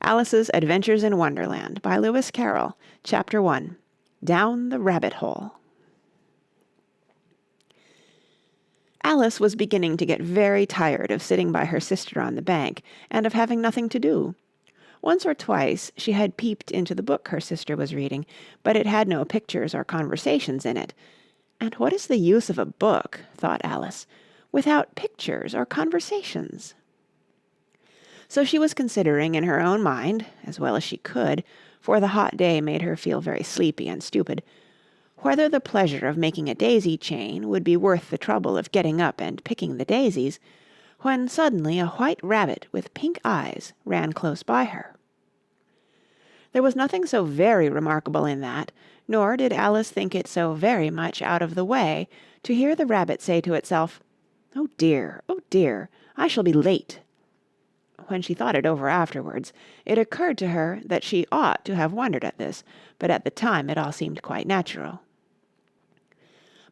Alice's Adventures in Wonderland by Lewis Carroll, Chapter 1, Down the Rabbit Hole. Alice was beginning to get very tired of sitting by her sister on the bank and of having nothing to do. Once or twice she had peeped into the book her sister was reading, but it had no pictures or conversations in it. And what is the use of a book, thought Alice, without pictures or conversations? So she was considering in her own mind, as well as she could, for the hot day made her feel very sleepy and stupid, whether the pleasure of making a daisy chain would be worth the trouble of getting up and picking the daisies, when suddenly a white rabbit with pink eyes ran close by her. There was nothing so very remarkable in that, nor did Alice think it so very much out of the way to hear the rabbit say to itself, oh dear, I shall be late." When she thought it over afterwards, it occurred to her that she ought to have wondered at this, but at the time it all seemed quite natural.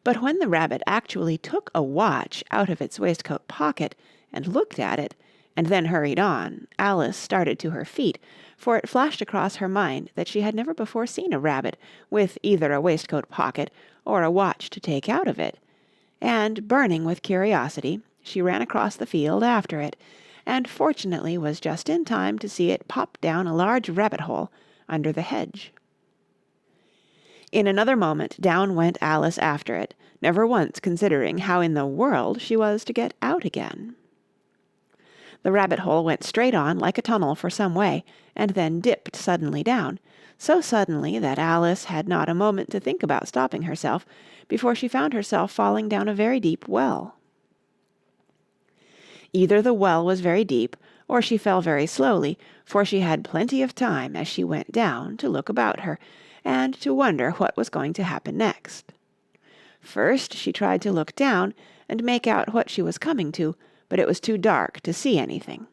But when the rabbit actually took a watch out of its waistcoat pocket and looked at it, and then hurried on, Alice started to her feet, for it flashed across her mind that she had never before seen a rabbit with either a waistcoat pocket or a watch to take out of it, and, burning with curiosity, she ran across the field after it, and fortunately was just in time to see it pop down a large rabbit-hole under the hedge. In another moment down went Alice after it, never once considering how in the world she was to get out again. The rabbit-hole went straight on like a tunnel for some way, and then dipped suddenly down, so suddenly that Alice had not a moment to think about stopping herself before she found herself falling down a very deep well. Either the well was very deep, or she fell very slowly, for she had plenty of time as she went down to look about her, and to wonder what was going to happen next. First she tried to look down and make out what she was coming to, but it was too dark to see anything.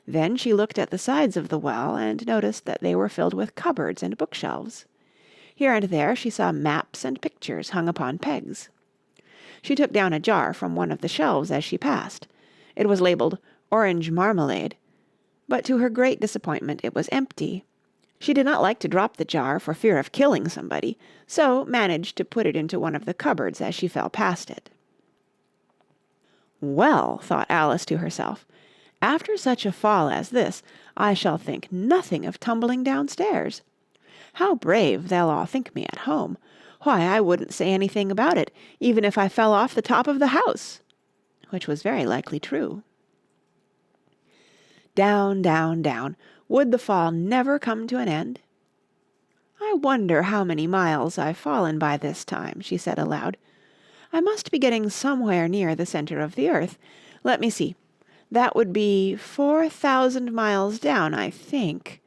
Then she looked at the sides of the well and noticed that they were filled with cupboards and bookshelves. Here and there she saw maps and pictures hung upon pegs. She took down a jar from one of the shelves as she passed. It was labeled Orange Marmalade, but to her great disappointment it was empty. She did not like to drop the jar for fear of killing somebody, so managed to put it into one of the cupboards as she fell past it. Well, thought Alice to herself, after such a fall as this, I shall think nothing of tumbling downstairs. How brave they'll all think me at home. Why, I wouldn't say anything about it, even if I fell off the top of the house. Which was very likely true. Down, down, down. Would the fall never come to an end? I wonder how many miles I've fallen by this time, she said aloud. I must be getting somewhere near the center of the earth. Let me see. That would be 4,000 miles down, I think.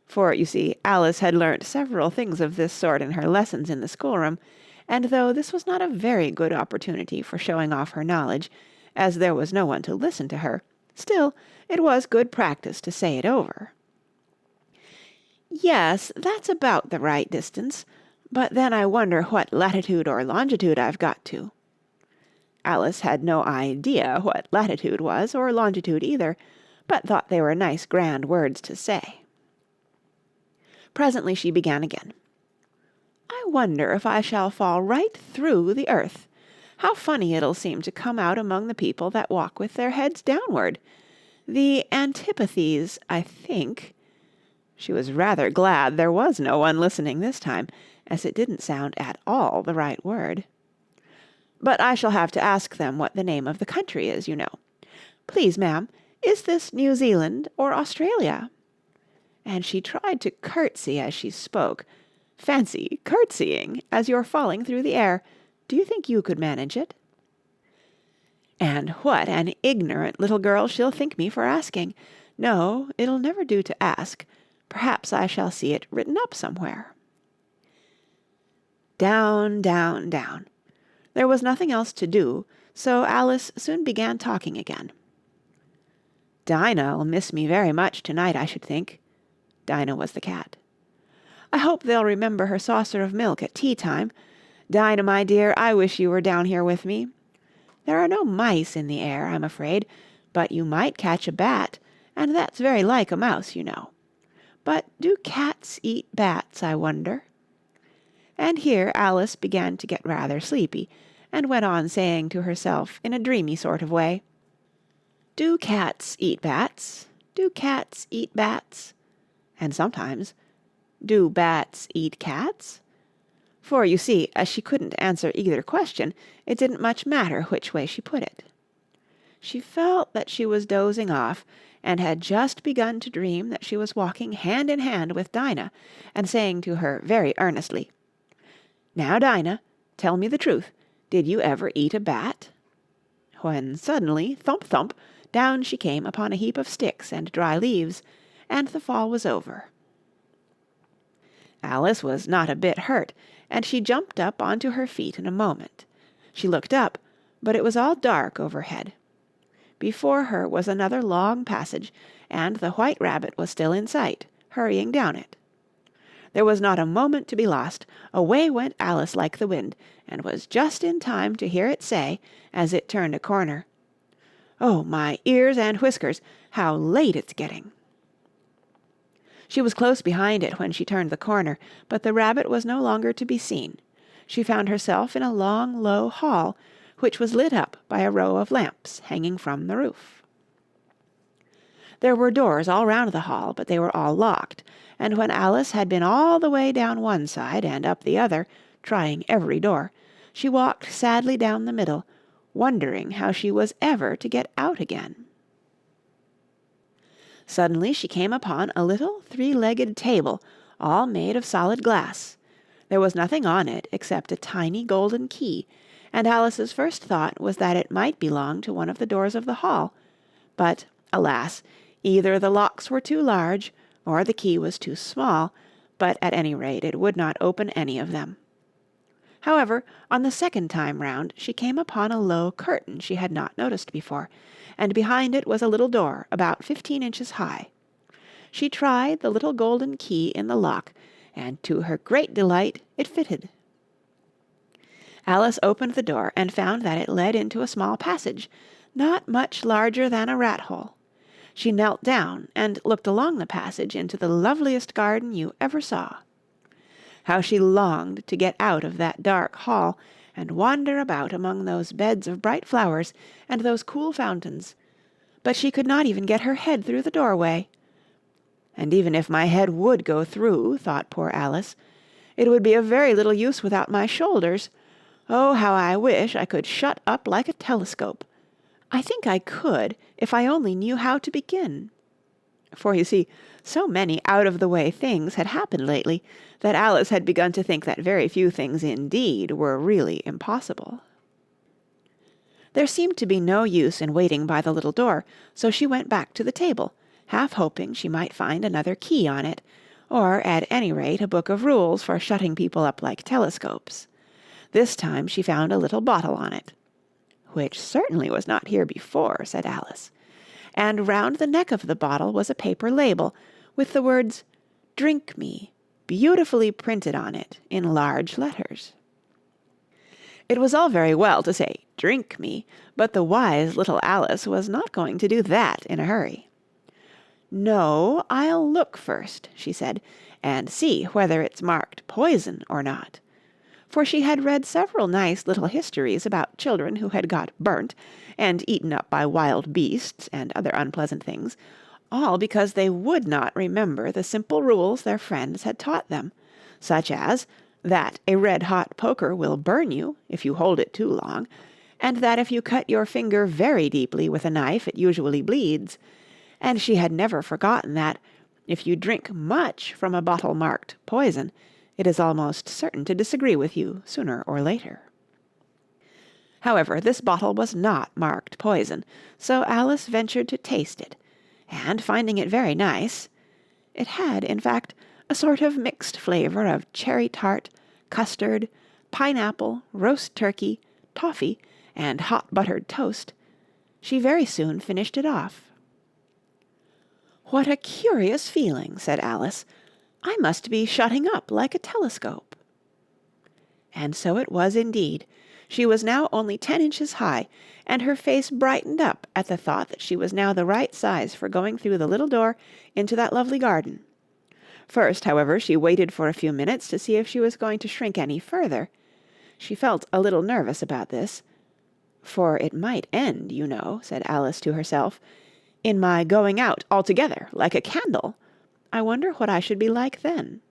For, you see, Alice had learnt several things of this sort in her lessons in the schoolroom, and though this was not a very good opportunity for showing off her knowledge, as there was no one to listen to her, still it was good practice to say it over. Yes, that's about the right distance, but then I wonder what latitude or longitude I've got to. Alice had no idea what latitude was, or longitude either, but thought they were nice grand words to say. Presently she began again. I wonder if I shall fall right through the earth. How funny it'll seem to come out among the people that walk with their heads downward. The antipathies, I think. She was rather glad there was no one listening this time, as it didn't sound at all the right word. But I shall have to ask them what the name of the country is, you know. Please, ma'am, is this New Zealand or Australia? And she tried to curtsy as she spoke. Fancy curtsying as you're falling through the air. Do you think you could manage it? And what an ignorant little girl she'll think me for asking. No, it'll never do to ask. Perhaps I shall see it written up somewhere. Down, down, down. There was nothing else to do, so Alice soon began talking again. Dinah'll miss me very much tonight, I should think. Dinah was the cat. I hope they'll remember her saucer of milk at tea time. Dinah, my dear, I wish you were down here with me. There are no mice in the air, I'm afraid, but you might catch a bat, and that's very like a mouse, you know. But do cats eat bats, I wonder?" And here Alice began to get rather sleepy, and went on saying to herself in a dreamy sort of way, "Do cats eat bats? Do cats eat bats?" And sometimes, "Do bats eat cats?" For, you see, as she couldn't answer either question, it didn't much matter which way she put it. She felt that she was dozing off, and had just begun to dream that she was walking hand in hand with Dinah, and saying to her very earnestly, "Now, Dinah, tell me the truth. Did you ever eat a bat?" When suddenly, thump, thump, down she came upon a heap of sticks and dry leaves, and the fall was over. Alice was not a bit hurt, and she jumped up onto her feet in a moment. She looked up, but it was all dark overhead. Before her was another long passage, and the White Rabbit was still in sight, hurrying down it. There was not a moment to be lost. Away went Alice like the wind, and was just in time to hear it say, as it turned a corner, "Oh, my ears and whiskers, how late it's getting!" She was close behind it when she turned the corner, but the rabbit was no longer to be seen. She found herself in a long, low hall, which was lit up by a row of lamps hanging from the roof. There were doors all round the hall, but they were all locked, and when Alice had been all the way down one side and up the other, trying every door, she walked sadly down the middle, wondering how she was ever to get out again. Suddenly she came upon a little three-legged table, all made of solid glass. There was nothing on it except a tiny golden key, and Alice's first thought was that it might belong to one of the doors of the hall. But, alas, either the locks were too large, or the key was too small, but at any rate it would not open any of them. However, on the second time round she came upon a low curtain she had not noticed before, and behind it was a little door about 15 inches high. She tried the little golden key in the lock, and to her great delight it fitted. Alice opened the door and found that it led into a small passage, not much larger than a rat-hole. She knelt down and looked along the passage into the loveliest garden you ever saw. How she longed to get out of that dark hall and wander about among those beds of bright flowers and those cool fountains, but she could not even get her head through the doorway. "And even if my head would go through," thought poor Alice, "it would be of very little use without my shoulders. Oh, how I wish I could shut up like a telescope. I think I could, if I only knew how to begin." For, you see, so many out-of-the-way things had happened lately that Alice had begun to think that very few things indeed were really impossible. There seemed to be no use in waiting by the little door, so she went back to the table, half hoping she might find another key on it, or at any rate a book of rules for shutting people up like telescopes. This time she found a little bottle on it. "Which certainly was not here before," said Alice. And round the neck of the bottle was a paper label, with the words, "Drink me," beautifully printed on it in large letters. It was all very well to say, "Drink me," but the wise little Alice was not going to do that in a hurry. "No, I'll look first," she said, "and see whether it's marked poison or not." For she had read several nice little histories about children who had got burnt and eaten up by wild beasts and other unpleasant things, all because they would not remember the simple rules their friends had taught them, such as that a red-hot poker will burn you if you hold it too long, and that if you cut your finger very deeply with a knife it usually bleeds, and she had never forgotten that, if you drink much from a bottle marked poison, it is almost certain to disagree with you sooner or later. However, this bottle was not marked poison, so Alice ventured to taste it, and finding it very nice (it had, in fact, a sort of mixed flavour of cherry tart, custard, pineapple, roast turkey, toffee, and hot buttered toast), she very soon finished it off. "What a curious feeling," said Alice. "I must be shutting up like a telescope." And so it was indeed. She was now only 10 inches high, and her face brightened up at the thought that she was now the right size for going through the little door into that lovely garden. First, however, she waited for a few minutes to see if she was going to shrink any further. She felt a little nervous about this. "For it might end, you know," said Alice to herself, "in my going out altogether, like a candle. I wonder what I should be like then."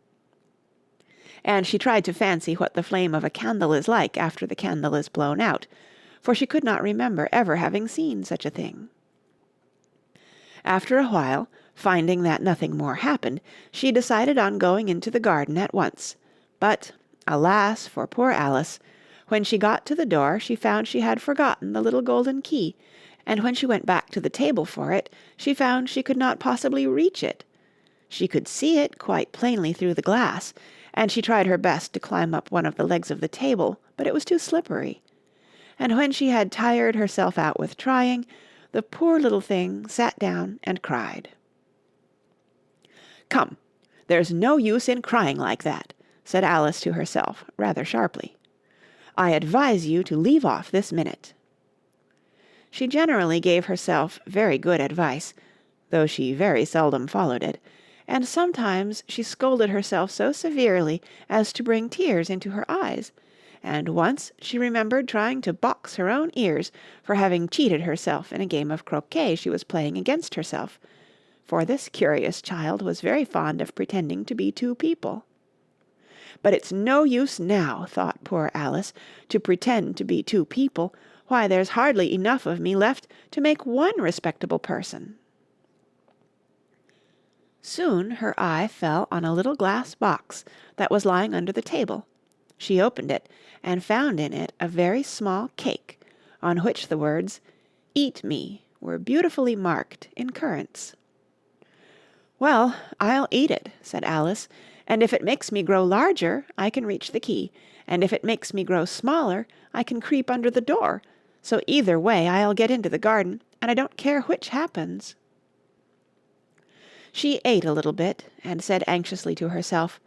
And she tried to fancy what the flame of a candle is like after the candle is blown out, for she could not remember ever having seen such a thing. After a while, finding that nothing more happened, she decided on going into the garden at once. But, alas for poor Alice! When she got to the door, she found she had forgotten the little golden key, and when she went back to the table for it, she found she could not possibly reach it. She could see it quite plainly through the glass, and she tried her best to climb up one of the legs of the table, but it was too slippery. And when she had tired herself out with trying, the poor little thing sat down and cried. "Come, there's no use in crying like that," said Alice to herself, rather sharply. "I advise you to leave off this minute." She generally gave herself very good advice, though she very seldom followed it, and sometimes she scolded herself so severely as to bring tears into her eyes, and once she remembered trying to box her own ears for having cheated herself in a game of croquet she was playing against herself, for this curious child was very fond of pretending to be two people. "But it's no use now," thought poor Alice, "to pretend to be two people. Why, there's hardly enough of me left to make one respectable person." Soon her eye fell on a little glass box that was lying under the table. She opened it, and found in it a very small cake, on which the words, "Eat me," were beautifully marked in currants. "Well, I'll eat it," said Alice, "and if it makes me grow larger, I can reach the key, and if it makes me grow smaller, I can creep under the door, so either way I'll get into the garden, and I don't care which happens." She ate a little bit, and said anxiously to herself,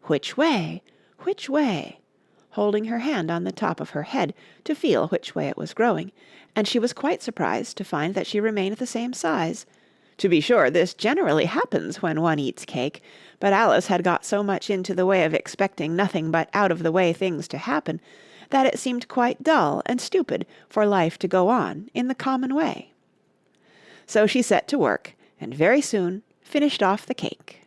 "Which way? Which way?" holding her hand on the top of her head to feel which way it was growing, and she was quite surprised to find that she remained the same size. To be sure, this generally happens when one eats cake, but Alice had got so much into the way of expecting nothing but out-of-the-way things to happen, that it seemed quite dull and stupid for life to go on in the common way. So she set to work, and very soon finished off the cake.